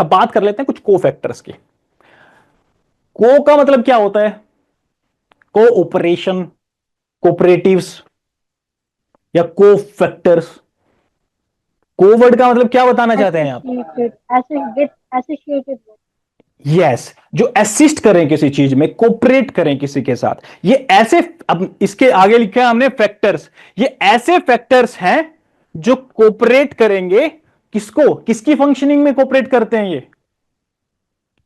अब बात कर लेते हैं कुछ कोफैक्टर्स की। को का मतलब क्या होता है? कोऑपरेशन, कोऑपरेटिव्स या कोफैक्टर्स। कोवर्ड का मतलब क्या बताना चाहते हैं आप? एसोसिएटेड यस, जो असिस्ट करें किसी चीज में, कोऑपरेट करें किसी के साथ, ये ऐसे। अब इसके आगे लिखा है हमने फैक्टर्स। ये ऐसे फैक्टर्स हैं जो कोऑपरेट करेंगे। किसको, किसकी फंक्शनिंग में कोऑपरेट करते हैं ये?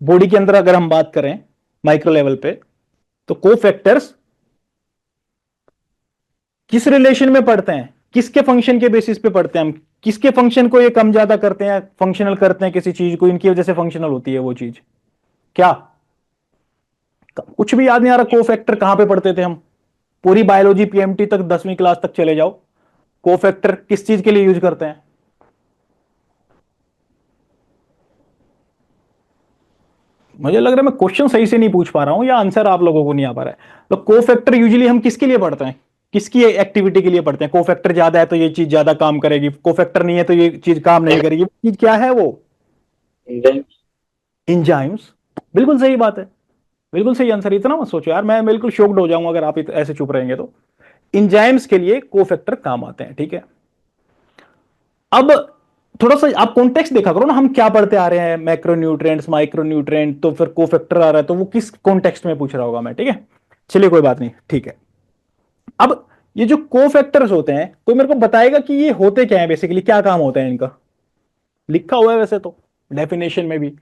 बॉडी के अंदर अगर हम बात करें माइक्रो लेवल पे, तो कोफैक्टर्स किस रिलेशन में पढ़ते हैं, किसके फंक्शन के बेसिस पे पढ़ते हैं हम? किसके फंक्शन को ये कम ज्यादा करते हैं, फंक्शनल करते हैं किसी चीज को, इनकी वजह से फंक्शनल होती है वो चीज। क्या कुछ भी याद नहीं आ रहा? कोफैक्टर कहां पे पढ़ते थे हम? पूरी बायोलॉजी पीएमटी तक 10वीं क्लास तक चले जाओ, कोफैक्टर किस चीज के लिए यूज करते हैं? मुझे लग रहा है मैं क्वेश्चन सही से नहीं पूछ पा रहा हूं या आंसर आप लोगों को नहीं आ पा रहा है। तो कोफैक्टर यूजुअली हम किसके लिए पढ़ते हैं, किसकी एक्टिविटी के लिए पढ़ते हैं? कोफैक्टर ज्यादा है तो ये चीज ज्यादा काम करेगी, कोफैक्टर नहीं है तो ये चीज काम नहीं करेगी। वो चीज क्या है वो? इंजाइम्स। बिल्कुल सही बात है, बिल्कुल सही आंसर। इतना मत सोचो यार, मैं बिल्कुल शॉक्ड हो जाऊंगा अगर आप ऐसे चुप रहेंगे तो। इंजाइम्स के लिए कोफैक्टर काम आते हैं, ठीक है। अब थोड़ा सा आप कॉन्टेक्स्ट देखा करो ना, हम क्या पढ़ते आ रहे हैं, मैक्रोन्यूट्रिएंट्स, माइक्रोन्यूट्रिएंट, तो फिर कोफैक्टर आ रहा है, तो वो किस कॉन्टेक्स्ट में पूछ रहा होगा मैं, ठीक है। चलिए कोई बात नहीं, ठीक है। अब ये जो कोफैक्टर्स होते हैं, कोई मेरे को बताएगा कि ये होते क्या है, बेसिकली क्या काम होता है इनका? लिखा हुआ है वैसे तो डेफिनेशन में भी,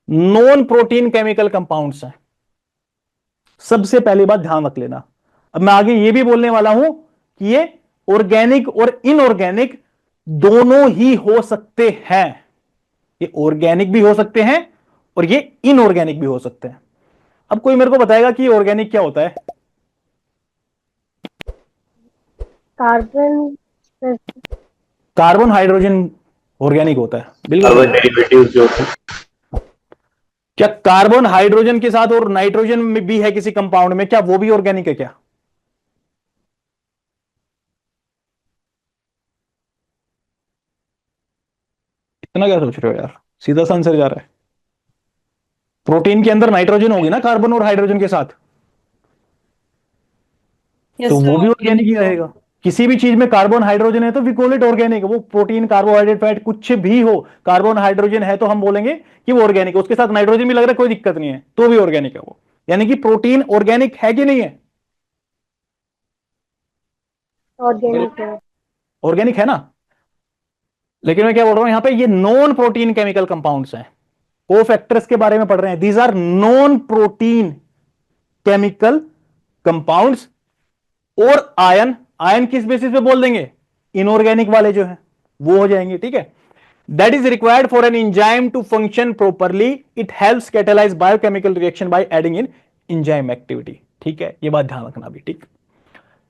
नॉन प्रोटीन केमिकल कंपाउंड्स हैं। सबसे पहली बात ध्यान रख लेना। अब मैं आगे ये भी बोलने वाला हूं कि ये ऑर्गेनिक और इनऑर्गेनिक दोनों ही हो सकते हैं। ये ऑर्गेनिक भी हो सकते हैं और ये इनऑर्गेनिक भी हो सकते हैं। अब कोई मेरे को बताएगा कि ऑर्गेनिक क्या होता है? कार्बन कार्बन हाइड्रोजन ऑर्गेनिक होता है, बिल्कुल सही कार्बन बात। डेरिवेटिव्स जो होते हैं। क्या कार्बन हाइड्रोजन के साथ और नाइट्रोजन में भी है किसी कंपाउंड में, क्या वो भी ऑर्गेनिक है क्या? इतना क्या सोच रहे हो यार, सीधा सा आंसर जा रहा है। प्रोटीन के अंदर नाइट्रोजन होगी ना कार्बन और हाइड्रोजन के साथ, यस तो सर, वो भी ऑर्गेनिक ऑर्गेनिक ही तो। रहेगा। किसी भी चीज में कार्बन हाइड्रोजन है तो वी कॉल इट ऑर्गेनिक। वो प्रोटीन, कार्बोहाइड्रेट, फैट कुछ भी हो, कार्बन हाइड्रोजन है तो हम बोलेंगे कि वो ऑर्गेनिक है। उसके साथ नाइट्रोजन भी लग रहा है, कोई दिक्कत नहीं है, तो भी ऑर्गेनिक है वो। यानी कि प्रोटीन ऑर्गेनिक है कि नहीं है? ऑर्गेनिक है। ऑर्गेनिक है ना। लेकिन मैं क्या बोल रहा हूं यहां पे, ये नॉन प्रोटीन केमिकल कंपाउंड्स हैं। कोफैक्टर्स के बारे में पढ़ रहे हैं, these are non protein chemical compounds. और आयन, आयन किस बेसिस पे बोल देंगे? इनऑर्गेनिक वाले जो हैं वो हो जाएंगे, ठीक है। That is required for an enzyme to function properly, it helps catalyse biochemical reaction by adding in enzyme activity, ठीक है। ये बात ध्यान रखना भी, ठीक।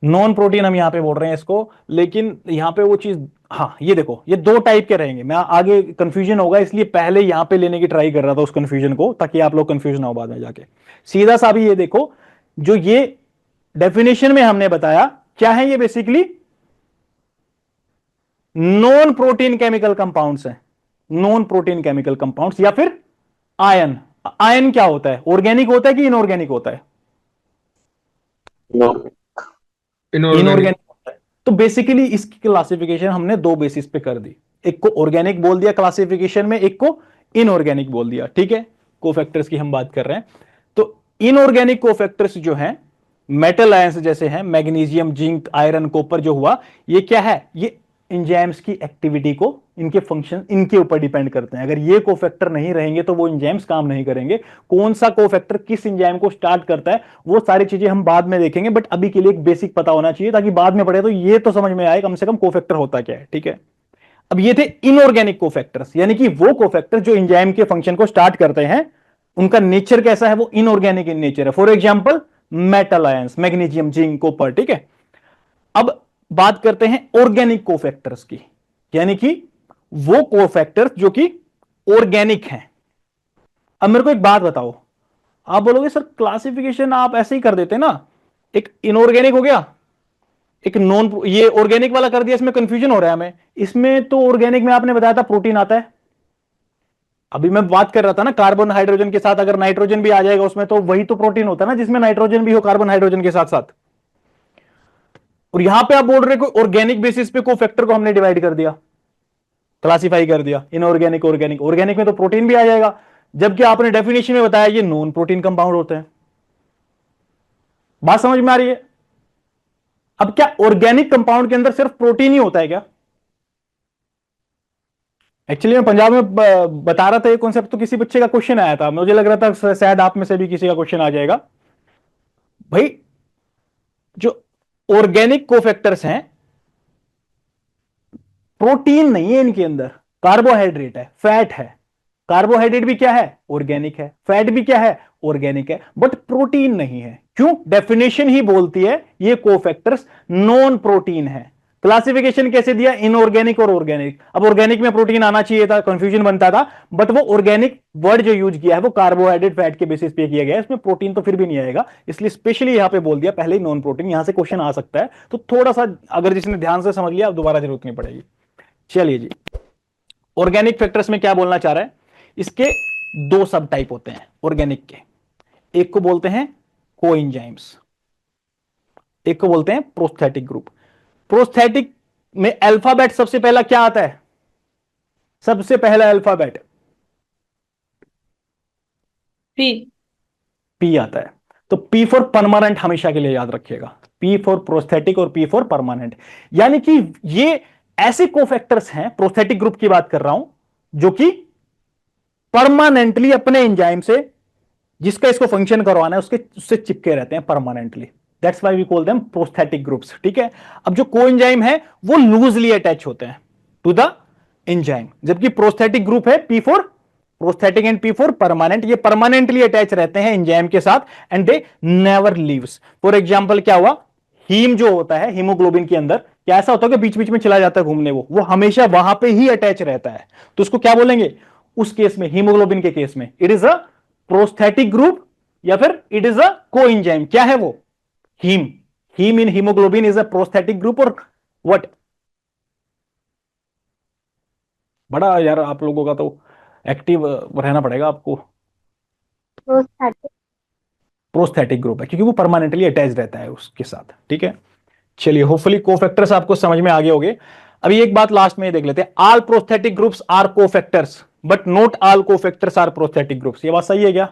नॉन प्रोटीन हम यहां पे बोल रहे हैं इसको, लेकिन यहां पे वो चीज, हाँ ये देखो, ये दो टाइप के रहेंगे। मैं आगे कंफ्यूजन होगा इसलिए पहले यहां पे लेने की ट्राई कर रहा था उस कंफ्यूजन को, ताकि आप लोग कंफ्यूज ना हो बाद में जाके। सीधा सा भी ये देखो, जो ये डेफिनेशन में हमने बताया क्या है, ये basically non protein chemical compounds हैं। नॉन प्रोटीन केमिकल कंपाउंड्स या फिर आयन। आयन क्या होता है, ऑर्गेनिक होता है कि इनऑर्गेनिक होता है? No, inorganic. इनऑर्गेनिक होता है। तो बेसिकली इसकी क्लासिफिकेशन हमने दो बेसिस पे कर दी। एक को ऑर्गेनिक बोल दिया क्लासिफिकेशन में, एक को इनऑर्गेनिक बोल दिया, ठीक है। कोफैक्टर्स की हम बात कर रहे हैं। तो इनऑर्गेनिक कोफैक्टर्स जो हैं, मेटल आयंस जैसे हैं, मैग्नीशियम, जिंक, आयरन, कॉपर जो हुआ, ये क्या है? ये इंजाइम्स की एक्टिविटी को, इनके फंक्शन इनके ऊपर डिपेंड करते हैं। अगर ये कोफैक्टर नहीं रहेंगे तो वो इंजाइम्स काम नहीं करेंगे। कौन सा कोफैक्टर किस इंजाइम को स्टार्ट करता है, वो सारी चीजें हम बाद में देखेंगे, बट अभी के लिए एक बेसिक पता होना चाहिए, ताकि बाद में पढ़े तो ये तो समझ में आए कम से कम कोफैक्टर होता क्या है, ठीक है। अब ये थे इनऑर्गेनिक कोफैक्टर्स, यानी कि वो कोफैक्टर जो इंजाइम के फंक्शन को स्टार्ट करते हैं, उनका नेचर कैसा है, वो इनऑर्गेनिक इन नेचर है। For example metal ions, magnesium, zinc, copper, ठीक है। अब बात करते हैं ऑर्गेनिक कोफैक्टर्स की, यानी कि वो कोफैक्टर्स जो कि ऑर्गेनिक हैं। अब मेरे को एक बात बताओ, आप बोलोगे सर क्लासिफिकेशन आप ऐसे ही कर देते ना, एक इनऑर्गेनिक हो गया, एक नॉन, ये ऑर्गेनिक वाला कर दिया, इसमें कंफ्यूजन हो रहा है हमें। इसमें तो ऑर्गेनिक में आपने बताया था प्रोटीन आता है, अभी मैं बात कर रहा था ना, कार्बन हाइड्रोजन के साथ अगर नाइट्रोजन भी आ जाएगा उसमें, तो वही तो प्रोटीन होता है ना जिसमें नाइट्रोजन भी हो कार्बन हाइड्रोजन के साथ साथ। और यहां पे आप बोल रहे हो ऑर्गेनिक बेसिस पे कोफैक्टर को हमने डिवाइड कर दिया, क्लासिफाई कर दिया, इनऑर्गेनिक ऑर्गेनिक। ऑर्गेनिक में तो प्रोटीन भी आ जाएगा, जबकि आपने डेफिनेशन में बताया ये नॉन प्रोटीन कंपाउंड होते हैं। बात समझ में आ रही है? अब क्या ऑर्गेनिक कंपाउंड के अंदर सिर्फ प्रोटीन ही होता है क्या? एक्चुअली मैं पंजाब में बता रहा था ये कॉन्सेप्ट, तो किसी बच्चे का क्वेश्चन आया था, मुझे लग रहा था शायद आप में से भी किसी का क्वेश्चन आ जाएगा। भाई जो ऑर्गेनिक कोफैक्टर्स हैं, प्रोटीन नहीं है इनके अंदर, कार्बोहाइड्रेट है, फैट है। कार्बोहाइड्रेट भी क्या है? ऑर्गेनिक है। फैट भी क्या है? ऑर्गेनिक है, बट प्रोटीन नहीं है। क्यों? डेफिनेशन ही बोलती है ये कोफैक्टर्स नॉन प्रोटीन है। क्लासिफिकेशन कैसे दिया? इनऑर्गेनिक और ऑर्गेनिक। अब ऑर्गेनिक में प्रोटीन आना चाहिए था, कंफ्यूजन बनता था, बट वो ऑर्गेनिक वर्ड जो यूज किया है वो कार्बोहाइड्रेट फैट के बेसिस पे किया गया है, इसमें प्रोटीन तो फिर भी नहीं आएगा, इसलिए स्पेशली यहां पे बोल दिया पहले ही नॉन प्रोटीन। यहां से क्वेश्चन आ सकता है, तो थोड़ा सा अगर जिसने ध्यान से समझ लिया अब दोबारा जरूरत नहीं पड़ेगी। चलिए जी, ऑर्गेनिक फैक्टर्स में क्या बोलना चाह रहा है? इसके दो सब टाइप होते हैं ऑर्गेनिक के। एक को बोलते हैं कोएंजाइम्स, एक को बोलते हैं प्रोस्थेटिक ग्रुप। प्रोस्थेटिक में अल्फाबेट सबसे पहला क्या आता है? सबसे पहला अल्फाबेट पी। पी आता है। तो पी फॉर परमानेंट हमेशा के लिए याद रखिएगा, पी फॉर प्रोस्थेटिक और पी फॉर परमानेंट। यानी कि ये ऐसे कोफैक्टर्स हैं, प्रोस्थेटिक ग्रुप की बात कर रहा हूं, जो कि परमानेंटली अपने एंजाइम से, जिसका इसको फंक्शन करवाना है उससे चिपके रहते हैं permanently. That's why we call them prosthetic groups. ठीक है। अब जो कोएंजाइम है वो लूजली अटैच होते हैं टू द एंजाइम, जबकि प्रोस्थेटिक ग्रुप है P for prosthetic and P for permanent, ये परमानेंटली अटैच रहते हैं एंजाइम के साथ and they never leaves. For example क्या हुआ? हीम जो होता है हीमोग्लोबिन के अंदर, क्या ऐसा होता है कि बीच बीच में चला जाता है घूमने, वो हमेशा वहां पे ही अटैच रहता है, तो उसको क्या बोलेंगे उस केस में? हीमोग्लोबिन के केस में it is a prosthetic group या फिर इट इज अ कोएंजाइम। क्या है वो? Haem. Haem in haemoglobin is a prosthetic group और व्हाट? बड़ा यार आप लोगों का तो एक्टिव रहना पड़ेगा आपको। प्रोस्थेटिक। प्रोस्थेटिक ग्रुप है क्योंकि वो परमानेंटली अटैच रहता है उसके साथ। ठीक है। चलिए, होपफुली कोफैक्टर्स आपको समझ में आ गए होंगे। अभी एक बात लास्ट में देख लेते हैं, all prosthetic groups are cofactors but not all cofactors are prosthetic groups. ये बात सही है क्या?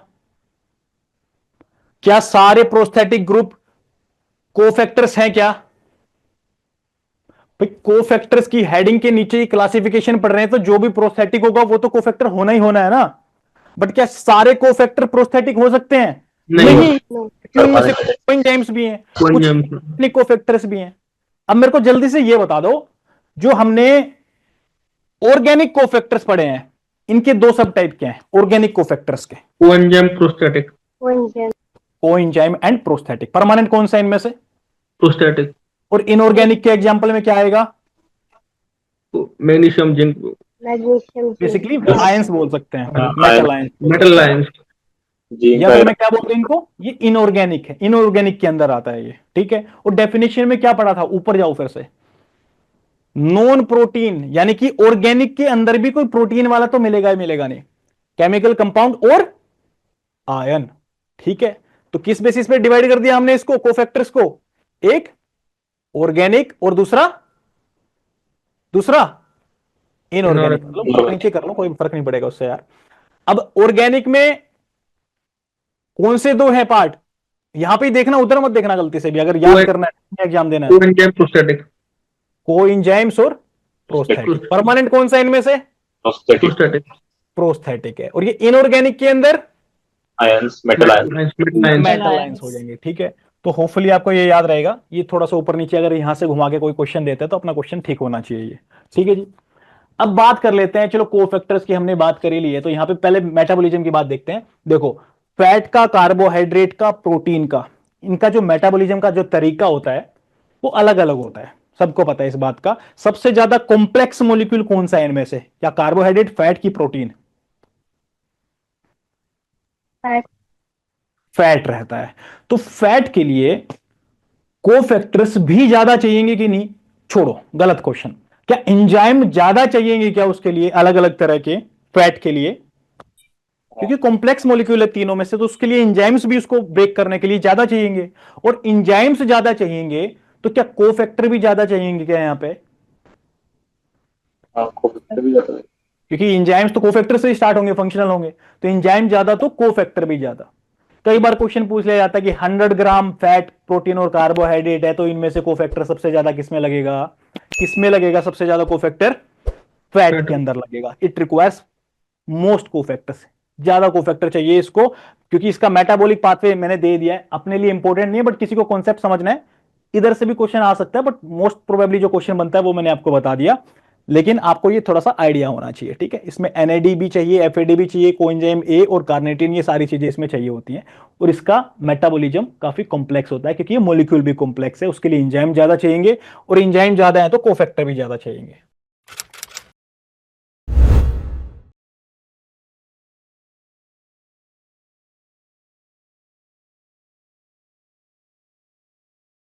क्या सारे प्रोस्थेटिक ग्रुप कोफैक्टर्स हैं क्या? भाई कोफैक्टर्स की हेडिंग के नीचे ही क्लासिफिकेशन पढ़ रहे हैं, तो जो भी प्रोस्थेटिक होगा वो तो कोफैक्टर होना ही होना है ना। बट क्या सारे कोफैक्टर प्रोस्थेटिक हो सकते हैं? नहीं। कोएंजाइम्स भी हैं, कुछ कोफैक्टर्स भी हैं। अब मेरे को जल्दी से ये बता दो, जो हमने ऑर्गेनिक कोफैक्टर्स पढ़े हैं, इनके दो सब टाइप क्या हैं ऑर्गेनिक कोफैक्टर्स के? Coenzyme prosthetic. Coenzyme. Coenzyme and prosthetic. Permanent कौन सा इनमें से? प्रोस्थेटिक। और इनऑर्गेनिक के एग्जांपल में क्या आएगा? Magnesium, zinc, magnesium. Basically ions बोल सकते हैं, मेटल आयंस। Metal ions. या फिर मैं क्या बोलते हैं इनको, ये इनऑर्गेनिक है, इनऑर्गेनिक के अंदर आता है ये। ठीक है। और डेफिनेशन में क्या पढ़ा था? ऊपर जाओ फिर से, नॉन प्रोटीन, यानी कि ऑर्गेनिक के अंदर भी कोई प्रोटीन वाला तो मिलेगा ही मिलेगा नहीं, केमिकल कंपाउंड और आयन। ठीक है। तो किस बेसिस पे डिवाइड कर दिया हमने इसको कोफैक्टर्स को? एक ऑर्गेनिक और दूसरा इनऑर्गेनिक। मतलब नीचे कर लो, कोई फर्क नहीं पड़ेगा उससे यार। अब ऑर्गेनिक में कौन से दो है पार्ट? यहां पे ही देखना, उधर मत देखना गलती से भी, अगर याद करना है एग्जाम देना है। Coenzyme prosthetic. कोएंजाइम्स और प्रोस्थेटिक। परमानेंट कौन सा इनमें से? प्रोस्थेटिक। प्रोस्थेटिक है। और ये इनऑर्गेनिक के अंदर ions, metal ions, metal ions हो जाएंगे। ठीक है। तो होपफुली आपको ये याद रहेगा। ये थोड़ा सा ऊपर नीचे अगर यहां से घुमा के कोई क्वेश्चन देते हैं तो अपना क्वेश्चन ठीक होना चाहिए। ठीक है जी। अब बात कर लेते हैं, चलो कोफैक्टर्स की हमने बात करी ली है, तो यहां पे पहले मेटाबॉलिज्म की बात देखते हैं। देखो, फैट का, कार्बोहाइड्रेट का, प्रोटीन का, इनका जो मेटाबॉलिज्म का जो तरीका होता है वो अलग अलग होता है, सबको पता है इस बात का। सबसे ज्यादा कॉम्प्लेक्स मॉलिक्यूल कौन सा है इनमें से? क्या कार्बोहाइड्रेट, फैट की प्रोटीन? फैट रहता है। तो फैट के लिए कोफैक्टर्स भी ज्यादा चाहिएंगे कि नहीं? छोड़ो, गलत क्वेश्चन। क्या एंजाइम ज्यादा चाहिएंगे क्या उसके लिए, अलग अलग तरह के फैट के लिए? क्योंकि कॉम्प्लेक्स मॉलिक्यूल है तीनों में से, तो उसके लिए एंजाइम्स भी उसको ब्रेक करने के लिए ज्यादा चाहिएंगे, और एंजाइम्स ज्यादा चाहिएंगे तो क्या कोफैक्टर भी ज्यादा चाहिएंगे क्या यहाँ पे? कोफैक्टर भी जाता है। क्योंकि एंजाइम्स तो कोफैक्टर से स्टार्ट होंगे, फंक्शनल होंगे, तो एंजाइम ज्यादा तो कोफैक्टर भी ज्यादा। कई बार क्वेश्चन पूछ लिया जाता है कि 100 ग्राम फैट, प्रोटीन और कार्बोहाइड्रेट है, तो इनमें से कोफैक्टर सबसे ज्यादा किसमें लगेगा? किसमें लगेगा सबसे ज्यादा कोफैक्टर? फैट के अंदर लगेगा। इट रिक्वायर्स मोस्ट कोफैक्टर्स, ज्यादा कोफैक्टर चाहिए इसको, क्योंकि इसका मेटाबॉलिक पाथवे मैंने दे दिया है, अपने लिए इंपॉर्टेंट नहीं है, बट किसी को कॉन्सेप्ट समझना है, इधर से भी क्वेश्चन आ सकता है, बट मोस्ट प्रोबेबली जो क्वेश्चन बनता है वो मैंने आपको बता दिया। लेकिन आपको ये थोड़ा सा आइडिया होना चाहिए, ठीक है? इसमें एनएडी भी चाहिए, एफएडी भी चाहिए, कोएंजाइम ए और कार्निटिन, ये सारी चीजें इसमें चाहिए होती हैं, और इसका मेटाबॉलिज्म काफी कॉम्प्लेक्स होता है, क्योंकि ये मॉलिक्यूल भी कॉम्प्लेक्स है, उसके लिए एंजाइम ज्यादा चाहिए, और एंजाइम ज्यादा है तो कोफैक्टर भी ज्यादा चाहिए।